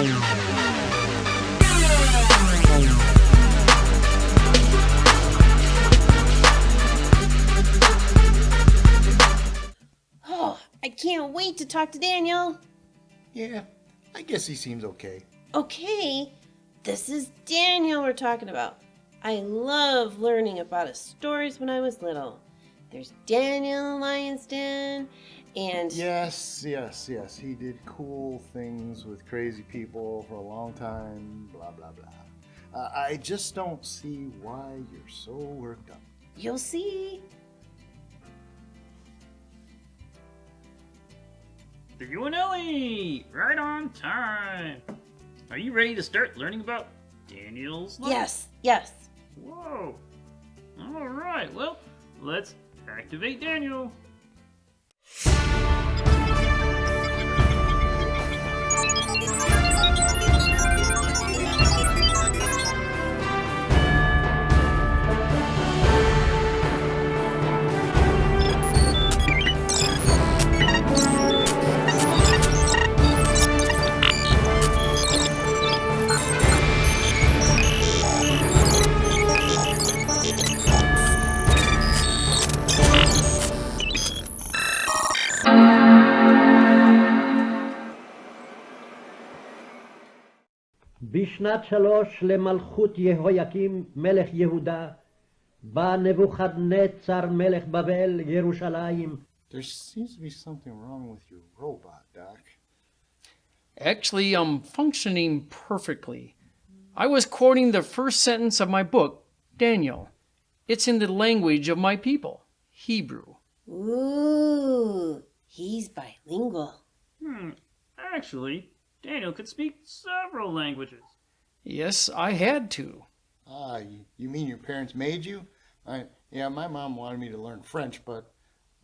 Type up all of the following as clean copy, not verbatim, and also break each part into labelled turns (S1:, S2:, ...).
S1: Oh, I can't wait to talk to Daniel.
S2: Yeah, I guess he seems okay.
S1: Okay, this is Daniel we're talking about. I love learning about his stories when I was little. There's Daniel in the Lion's Den, and...
S2: Yes. He did cool things with crazy people for a long time, blah, blah, blah. I just don't see why you're so worked up.
S1: You'll see.
S3: Theo Elly, right on time. Are you ready to start learning about Daniel's life?
S1: Yes.
S3: Whoa. All right, well, let's activate Daniel.
S4: בשנת 3 למלכות יהויקים מלך יהודה, בא נבוכדנצר מלך בבל ירושלים.
S2: There seems to be something wrong with your robot, Doc.
S5: Actually, I'm functioning perfectly. I was quoting the first sentence of my book, Daniel. It's in the language of my people, Hebrew.
S1: Ooh, he's bilingual.
S3: Actually, Daniel could speak several languages.
S5: Yes, I had to.
S2: You mean your parents made you? Yeah, my mom wanted me to learn French, but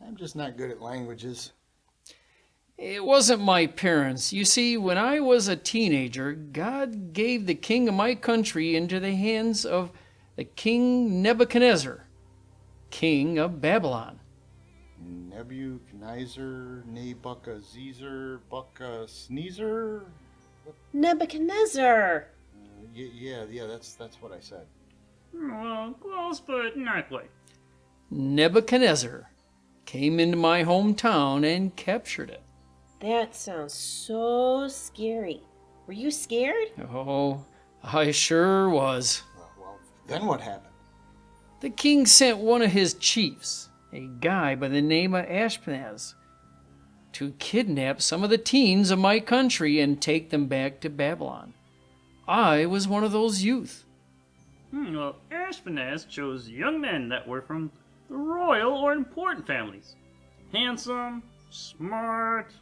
S2: I'm just not good at languages.
S5: It wasn't my parents. You see, when I was a teenager, God gave the king of my country into the hands of the King Nebuchadnezzar, king of Babylon.
S2: Nebuchadnezzar, Bucka Sneezer?
S1: Nebuchadnezzar.
S2: Yeah, that's what I said.
S3: Well, close, but not quite.
S5: Nebuchadnezzar came into my hometown and captured it.
S1: That sounds so scary. Were you scared?
S5: Oh, I sure was.
S2: Well, then what happened?
S5: The king sent one of his chiefs, a guy by the name of Ashpenaz, to kidnap some of the teens of my country and take them back to Babylon. I was one of those youth.
S3: Well, Ashpenaz chose young men that were from the royal or important families. Handsome, smart,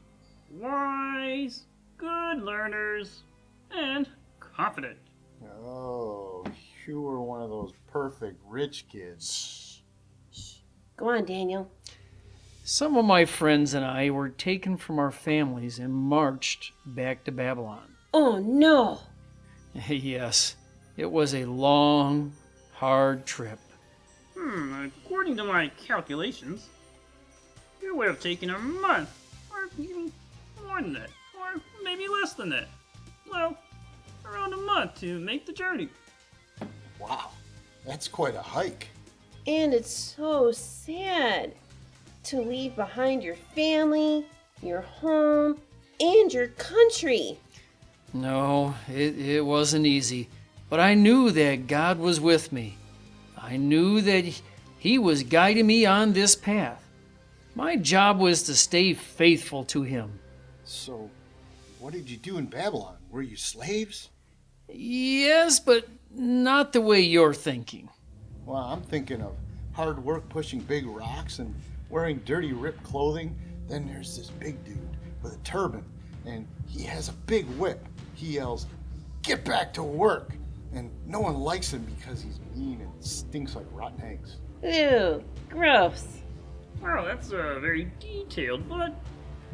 S3: wise, good learners, and confident.
S2: Oh, you were one of those perfect rich kids.
S1: Go on, Daniel.
S5: Some of my friends and I were taken from our families and marched back to Babylon.
S1: Oh, no.
S5: Yes, it was a long, hard trip.
S3: According to my calculations, it would have taken a month, or even more than that, or maybe less than that. Well, around a month to make the journey.
S2: Wow, that's quite a hike.
S1: And it's so sad to leave behind your family, your home, and your country.
S5: No, it wasn't easy, but I knew that God was with me. I knew that He was guiding me on this path. My job was to stay faithful to Him.
S2: So, what did you do in Babylon? Were you slaves?
S5: Yes, but not the way you're thinking.
S2: Well, I'm thinking of hard work pushing big rocks and wearing dirty, ripped clothing. Then there's this big dude with a turban, and he has a big whip. He yells, "Get back to work!" And no one likes him because he's mean and stinks like rotten eggs.
S1: Ew, gross.
S3: Well, that's very detailed, but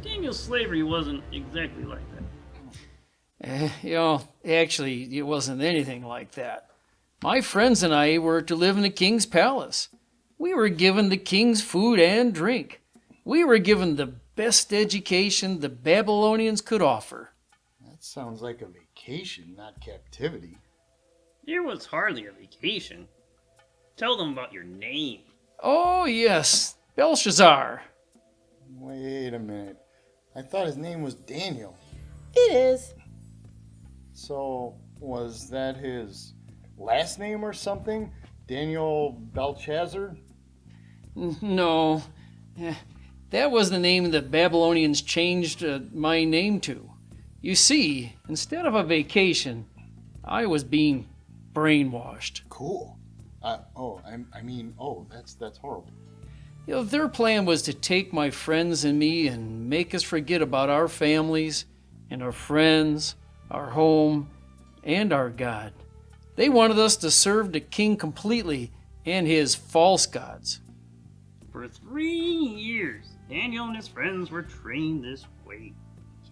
S3: Daniel's slavery wasn't exactly like that.
S5: Actually, it wasn't anything like that. My friends and I were to live in the king's palace. We were given the king's food and drink. We were given the best education the Babylonians could offer.
S2: That That sounds like a vacation, not captivity.
S3: It was hardly a vacation. Tell them about your name.
S5: Oh, yes, Belshazzar.
S2: Wait a minute. I thought his name was Daniel.
S1: It is.
S2: So, was that his last name or something? Daniel Belshazzar?
S5: No, that was the name the Babylonians changed my name to. You see, instead of a vacation, I was being brainwashed.
S2: Cool. That's horrible.
S5: You know, their plan was to take my friends and me and make us forget about our families and our friends, our home, and our God. They wanted us to serve the king completely and his false gods.
S3: For 3 years, Daniel and his friends were trained this way.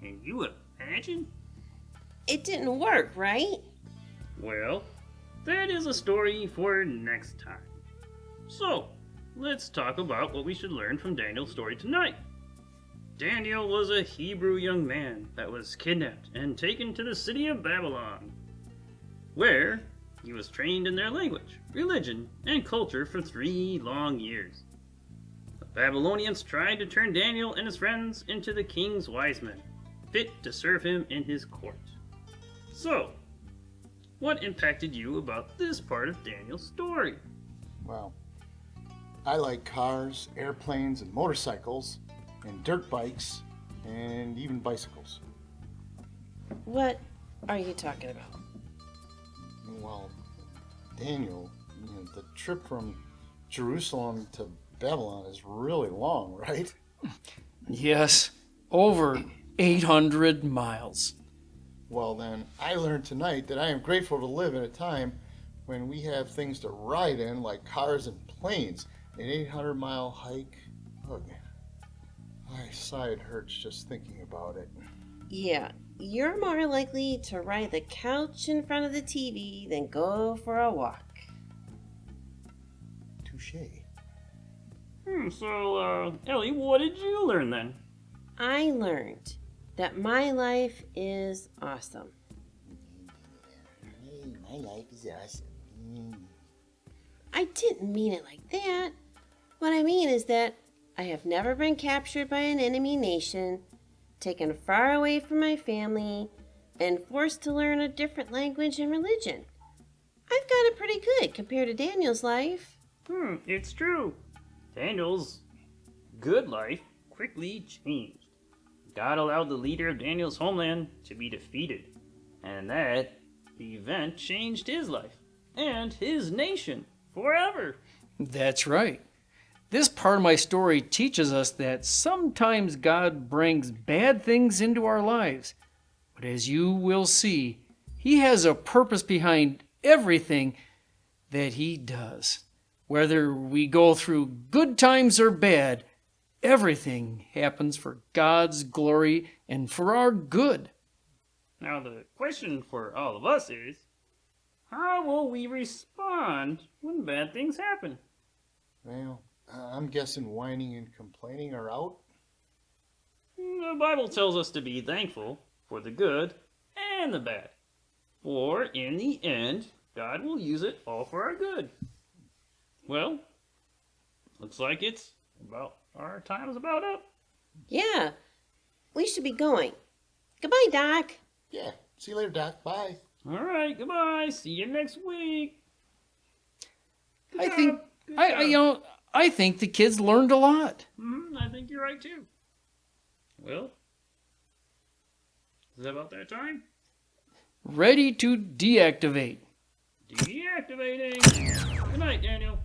S3: Can you imagine?
S1: It didn't work, right?
S3: Well, that is a story for next time. So, let's talk about what we should learn from Daniel's story tonight. Daniel was a Hebrew young man that was kidnapped and taken to the city of Babylon, where he was trained in their language, religion, and culture for 3 long years. The Babylonians tried to turn Daniel and his friends into the king's wise men, fit to serve him in his court. So, what impacted you about this part of Daniel's story?
S2: Well, I like cars, airplanes, and motorcycles, and dirt bikes, and even bicycles.
S1: What are you talking about?
S2: Well, Daniel, the trip from Jerusalem to Babylon is really long, right?
S5: Yes, over 800 miles.
S2: Well, then, I learned tonight that I am grateful to live in a time when we have things to ride in, like cars and planes. An 800-mile hike. Ugh. My side hurts just thinking about it.
S1: Yeah, you're more likely to ride the couch in front of the TV than go for a walk.
S2: Touché.
S3: So, Ellie, what did you learn then?
S1: I learned that my life is awesome.
S2: Hey, my life is awesome.
S1: I didn't mean it like that. What I mean is that I have never been captured by an enemy nation, taken far away from my family, and forced to learn a different language and religion. I've got it pretty good compared to Daniel's life.
S3: It's true. Daniel's good life quickly changed. God allowed the leader of Daniel's homeland to be defeated, and that event changed his life and his nation forever.
S5: That's right. This part of my story teaches us that sometimes God brings bad things into our lives. But as you will see, He has a purpose behind everything that He does. Whether we go through good times or bad, everything happens for God's glory and for our good.
S3: Now, the question for all of us is, how will we respond when bad things happen?
S2: Well, I'm guessing whining and complaining are out.
S3: The Bible tells us to be thankful for the good and the bad. For in the end, God will use it all for our good. Well, looks like our time is about up.
S1: Yeah, we should be going. Goodbye, Doc.
S2: Yeah. See you later, Doc. Bye.
S3: All right, goodbye. See you next week. Good
S5: I
S3: job.
S5: think
S3: Good
S5: I
S3: job.
S5: I think the kids learned a lot.
S3: I think you're right too. Well, is that about that time?
S5: Ready to deactivate.
S3: Deactivating. Good night, Daniel.